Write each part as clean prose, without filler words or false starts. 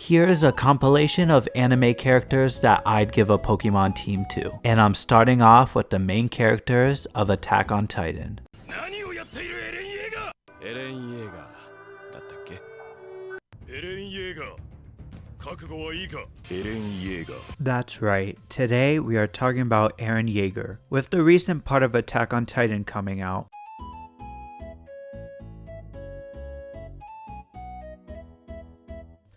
Here's a compilation of anime characters that I'd give a Pokemon team to, and I'm starting off with the main characters of Attack on Titan. 何をやっているエレン・イェーガーエレン・イェーガーだったっけエレン・イェーガー覚悟はいいかエレン・イェーガー That's right, today we are talking about Eren Yeager. With the recent part of Attack on Titan coming out,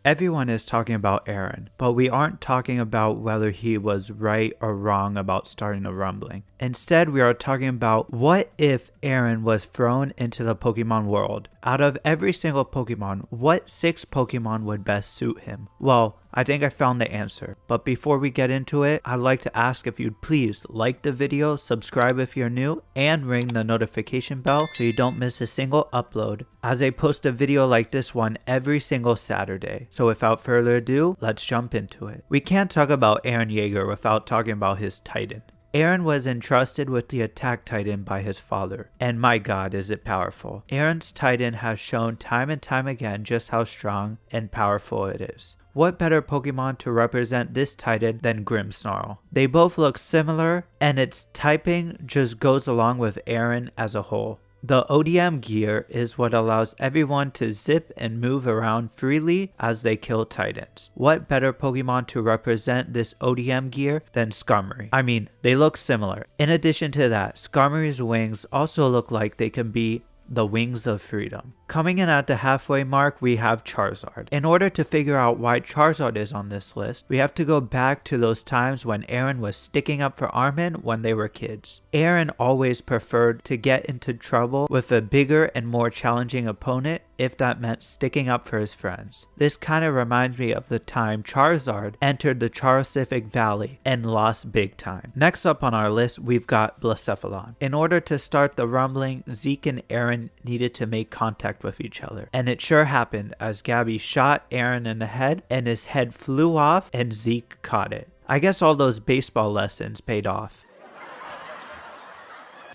everyone is talking about Eren, but we aren't talking about whether he was right or wrong about starting the rumbling. Instead, we are talking about what if Eren was thrown into the Pokemon world. Out of every single Pokemon, what 6 Pokemon would best suit him? Well, I think I found the answer. But before we get into it, I'd like to ask if you'd please like the video, subscribe if you're new, and ring the notification bell so you don't miss a single upload, as I post a video like this one every single Saturday. So without further ado, let's jump into it. We can't talk about Eren Yeager without talking about his Titan. Eren was entrusted with the Attack Titan by his father, and my god is it powerful. Eren's Titan has shown time and time again just how strong and powerful it is. What better Pokemon to represent this Titan than Grimmsnarl? They both look similar, and its typing just goes along with Eren as a whole. The ODM gear is what allows everyone to zip and move around freely as they kill Titans. What better Pokemon to represent this ODM gear than Skarmory? I mean, they look similar. In addition to that, Skarmory's wings also look like they can be the wings of freedom. Coming in at the halfway mark, we have Charizard. In order to figure out why Charizard is on this list, we have to go back to those times when Eren was sticking up for Armin when they were kids. Eren always preferred to get into trouble with a bigger and more challenging opponent if that meant sticking up for his friends. This kind of reminds me of the time Charizard entered the Charcific Valley and lost big time. Next up on our list, we've got Blacephalon. In order to start the rumbling, Zeke and Eren needed to make contact with each other. And it sure happened as Gabby shot Eren in the head and his head flew off and Zeke caught it. I guess all those baseball lessons paid off.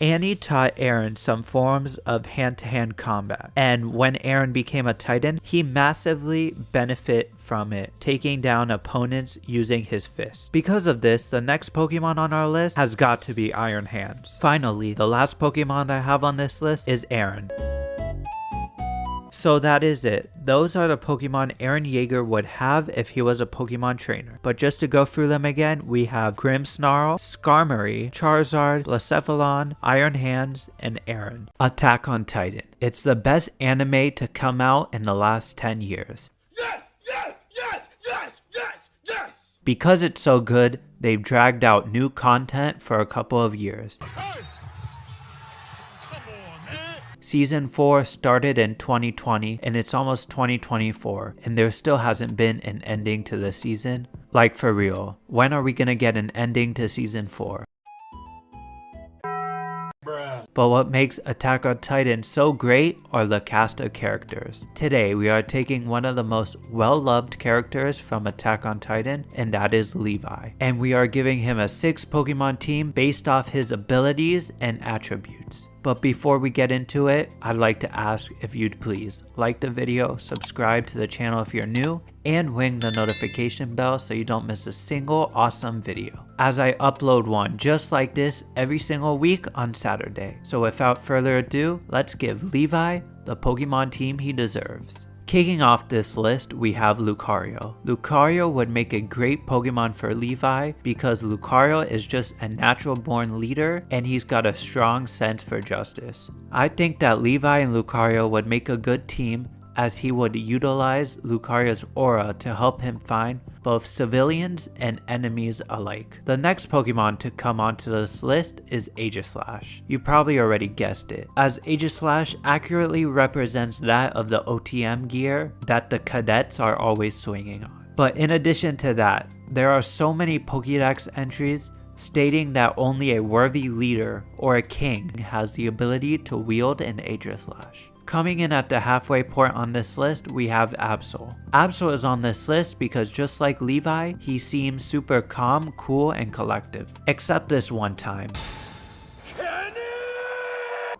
Annie taught Eren some forms of hand-to-hand combat, and when Eren became a Titan, he massively benefited from it, taking down opponents using his fists. Because of this, the next Pokemon on our list has got to be Iron Hands. Finally, the last Pokemon I have on this list is Eren. So that is it. Those are the Pokemon Eren Yeager would have if he was a Pokemon trainer. But just to go through them again, we have Grimmsnarl, Skarmory, Charizard, Blacephalon, Iron Hands, and Eren. Attack on Titan. It's the best anime to come out in the last 10 years. Yes! Yes! Yes! Yes! Yes! Yes! Because it's so good, they've dragged out new content for a couple of years. Hey! Come on, man! Season 4 started in 2020 and it's almost 2024 and there still hasn't been an ending to the season. Like for real, when are we gonna get an ending to season 4? But what makes Attack on Titan so great are the cast of characters. Today we are taking one of the most well-loved characters from Attack on Titan, and that is Levi. And we are giving him a 6 Pokemon team based off his abilities and attributes. But before we get into it, I'd like to ask if you'd please like the video, subscribe to the channel if you're new, and ring the notification bell so you don't miss a single awesome video, as I upload one just like this every single week on Saturday. So without further ado, let's give Levi the Pokemon team he deserves. Kicking off this list, we have Lucario. Lucario would make a great Pokemon for Levi because Lucario is just a natural born leader and he's got a strong sense for justice. I think that Levi and Lucario would make a good team as he would utilize Lucario's aura to help him find both civilians and enemies alike. The next Pokemon to come onto this list is Aegislash. You probably already guessed it, as Aegislash accurately represents that of the OTM gear that the cadets are always swinging on. But in addition to that, there are so many Pokédex entries stating that only a worthy leader or a king has the ability to wield an Aegislash. Coming in at the halfway point on this list, we have Absol. Absol is on this list because just like Levi, he seems super calm, cool, and collective. Except this one time.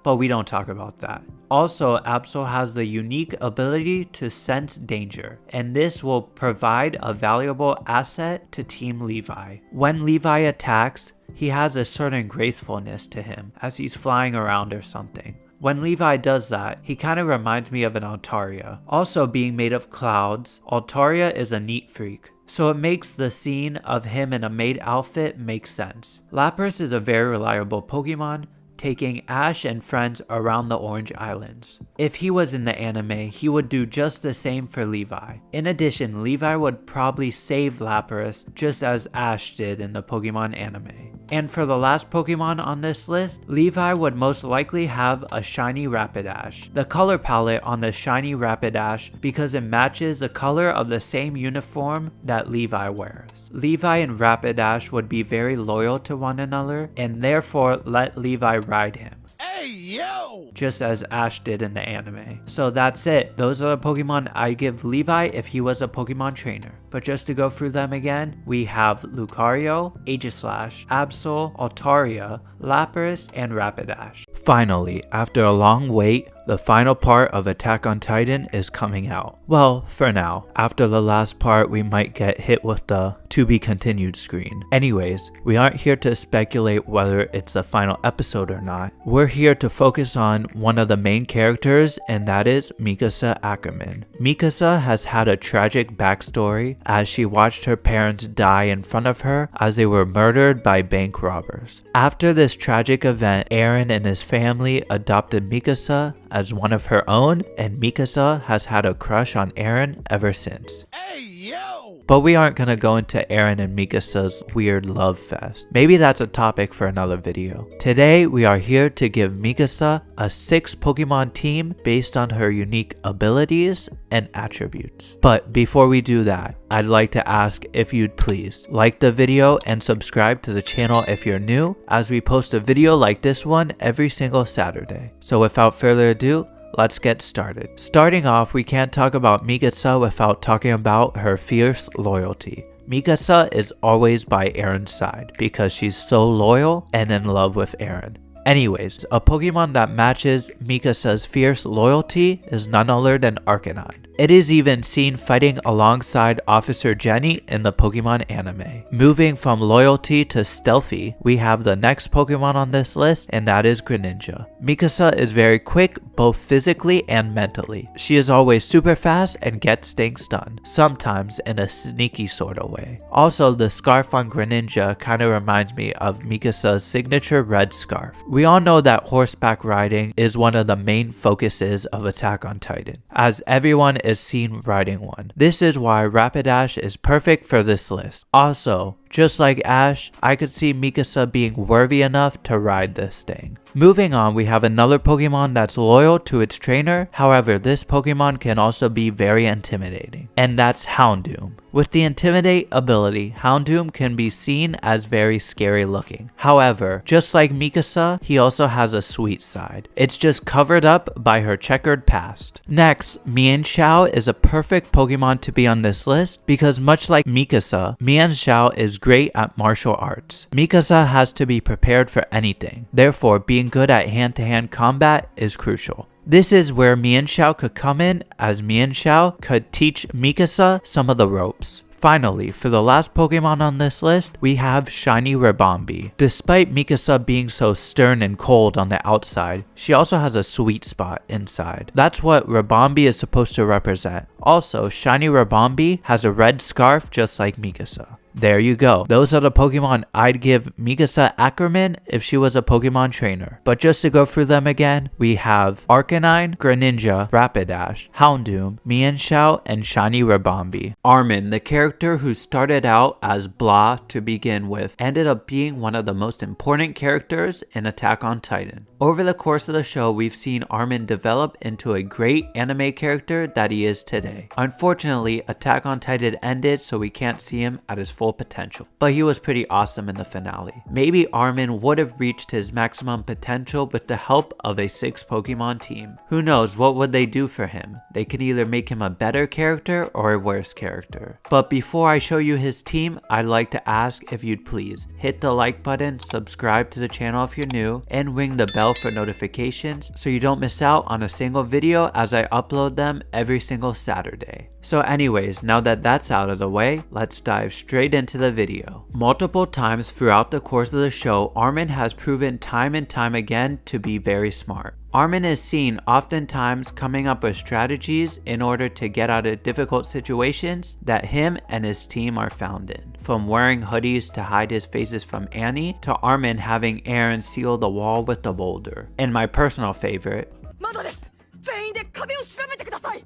but we don't talk about that. Also, Absol has the unique ability to sense danger, and this will provide a valuable asset to Team Levi. When Levi attacks, he has a certain gracefulness to him as he's flying around or something. When Levi does that, he kind of reminds me of an Altaria. Also being made of clouds, Altaria is a neat freak, so it makes the scene of him in a maid outfit make sense. Lapras is a very reliable Pokemon, taking Ash and friends around the Orange Islands. If he was in the anime, he would do just the same for Levi. In addition, Levi would probably save Lapras just as Ash did in the Pokemon anime. And for the last Pokemon on this list, Levi would most likely have a shiny Rapidash. The color palette on the shiny Rapidash because it matches the color of the same uniform that Levi wears. Levi and Rapidash would be very loyal to one another and therefore let Levi ride him. Hey, yo! Just as Ash did in the anime. So that's it. Those are the Pokemon I give Levi if he was a Pokemon trainer. But just to go through them again, we have Lucario, Aegislash, Absol, Altaria, Lapras, and Rapidash. Finally, after a long wait, the final part of Attack on Titan is coming out. Well, for now. After the last part, we might get hit with the to be continued screen. Anyways, we aren't here to speculate whether it's the final episode or not. We're here to focus on one of the main characters, and that is Mikasa Ackerman. Mikasa has had a tragic backstory as she watched her parents die in front of her as they were murdered by bank robbers. After this tragic event, Eren and his family adopted Mikasa as one of her own, and Mikasa has had a crush on Eren ever since. Hey, yo! But we aren't gonna go into Eren and Mikasa's weird love fest. Maybe that's a topic for another video. Today, we are here to give Mikasa a 6 Pokemon team based on her unique abilities and attributes. But before we do that, I'd like to ask if you'd please like the video and subscribe to the channel if you're new, as we post a video like this one every single Saturday. So without further ado, let's get started. Starting off, we can't talk about Mikasa without talking about her fierce loyalty. Mikasa is always by Eren's side because she's so loyal and in love with Eren. Anyways, a Pokemon that matches Mikasa's fierce loyalty is none other than Arcanine. It is even seen fighting alongside Officer Jenny in the Pokemon anime. Moving from loyalty to stealthy, we have the next Pokemon on this list, and that is Greninja. Mikasa is very quick, both physically and mentally. She is always super fast and gets things done, sometimes in a sneaky sort of way. Also, the scarf on Greninja kind of reminds me of Mikasa's signature red scarf. We all know that horseback riding is one of the main focuses of Attack on Titan, as everyone is seen riding one. This is why Rapidash is perfect for this list. Also, just like Ash, I could see Mikasa being worthy enough to ride this thing. Moving on, we have another Pokemon that's loyal to its trainer. However, this Pokemon can also be very intimidating, and that's Houndoom. With the Intimidate ability, Houndoom can be seen as very scary looking. However, just like Mikasa, he also has a sweet side. It's just covered up by her checkered past. Next, Mienshao is a perfect Pokemon to be on this list because much like Mikasa, Mienshao is great at martial arts. Mikasa has to be prepared for anything. Therefore, being good at hand-to-hand combat is crucial. This is where Mienshao could come in, as Mienshao could teach Mikasa some of the ropes. Finally, for the last Pokemon on this list, we have Shiny Ribombee. Despite Mikasa being so stern and cold on the outside, she also has a sweet spot inside. That's what Ribombee is supposed to represent. Also, Shiny Ribombee has a red scarf just like Mikasa. There you go. Those are the Pokemon I'd give Mikasa Ackerman if she was a Pokemon trainer. But just to go through them again, we have Arcanine, Greninja, Rapidash, Houndoom, Mienshao, and Shiny Ribombee. Armin, the character who started out as blah to begin with, ended up being one of the most important characters in Attack on Titan. Over the course of the show, we've seen Armin develop into a great anime character that he is today. Unfortunately, Attack on Titan ended, so we can't see him at his full potential, but he was pretty awesome in the finale. Maybe Armin would have reached his maximum potential with the help of a 6 Pokemon team. Who knows, what would they do for him? They could either make him a better character or a worse character. But before I show you his team, I'd like to ask if you'd please hit the like button, subscribe to the channel if you're new, and ring the bell for notifications so you don't miss out on a single video as I upload them every single Saturday. So anyways, now that that's out of the way, let's dive straight into the video. Multiple times throughout the course of the show, Armin has proven time and time again to be very smart. Armin is seen oftentimes coming up with strategies in order to get out of difficult situations that him and his team are found in. From wearing hoodies to hide his faces from Annie, to Armin having Eren seal the wall with the boulder. And my personal favorite, まだです。全員で壁を調べてください。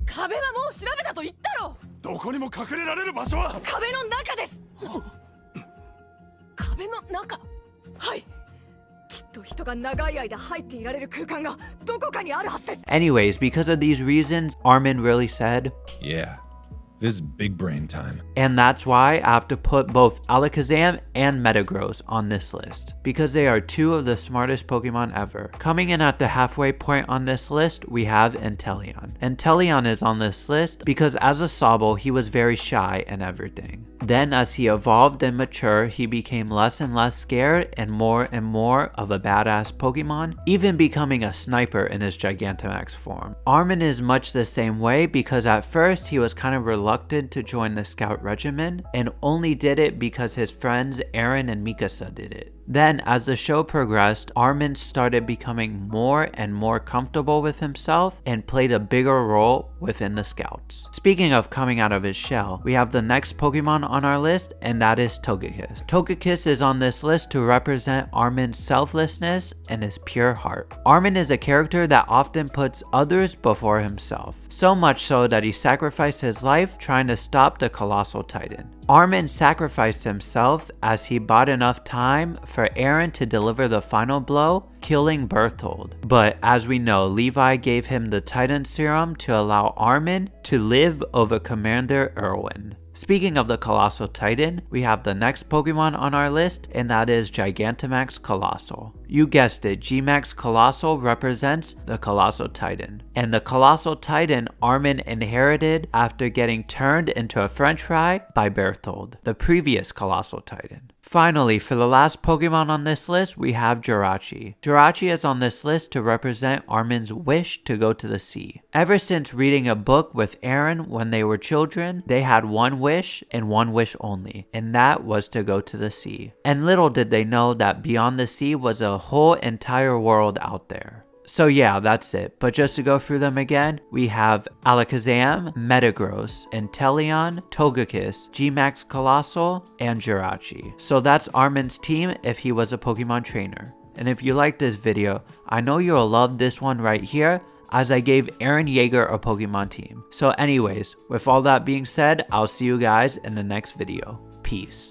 壁はもう調べたと言ったろ。どこにも隠れられる場所は壁の中です。壁の中。はい。きっと人が長い間入っていられる空間がどこかにあるはずです。 Anyways, because of these reasons, Armin really said, Yeah, this is big brain time. and that's why I have to put both Alakazam and Metagross on this list, because they are 2 of the smartest Pokemon ever. Coming in at the halfway point on this list, we have Inteleon. Inteleon is on this list because as a Sobble, he was very shy and everything. Then as he evolved and matured, he became less and less scared and more of a badass Pokemon, even becoming a sniper in his Gigantamax form. Armin is much the same way because at first he was kind of reluctant to join the Scout Regiment and only did it because his friends Eren and Mikasa did it. Then as the show progressed, Armin started becoming more and more comfortable with himself and played a bigger role within the Scouts. Speaking of coming out of his shell, we have the next Pokemon on our list, and that is Togekiss. Togekiss is on this list to represent Armin's selflessness and his pure heart. Armin is a character that often puts others before himself, so much so that he sacrificed his life trying to stop the Colossal Titan. Armin sacrificed himself as he bought enough time for Eren to deliver the final blow, killing Berthold. But as we know, Levi gave him the Titan Serum to allow Armin to live over Commander Erwin. Speaking of the Colossal Titan, we have the next Pokemon on our list, and that is Gigantamax Colossal. You guessed it, Gmax Colossal represents the Colossal Titan. And the Colossal Titan Armin inherited after getting turned into a french fry by Berthold, the previous Colossal Titan. Finally, for the last Pokemon on this list, we have Jirachi. Jirachi is on this list to represent Armin's wish to go to the sea. Ever since reading a book with Eren when they were children, they had one wish and one wish only, and that was to go to the sea. And little did they know that beyond the sea was a whole entire world out there. So yeah, that's it. But just to go through them again, we have Alakazam, Metagross, Inteleon, Togekiss, Gmax Colossal, and Jirachi. So that's Armin's team if he was a Pokemon trainer. And if you liked this video, I know you'll love this one right here, as I gave Eren Yeager a Pokemon team. So anyways, with all that being said, I'll see you guys in the next video. Peace.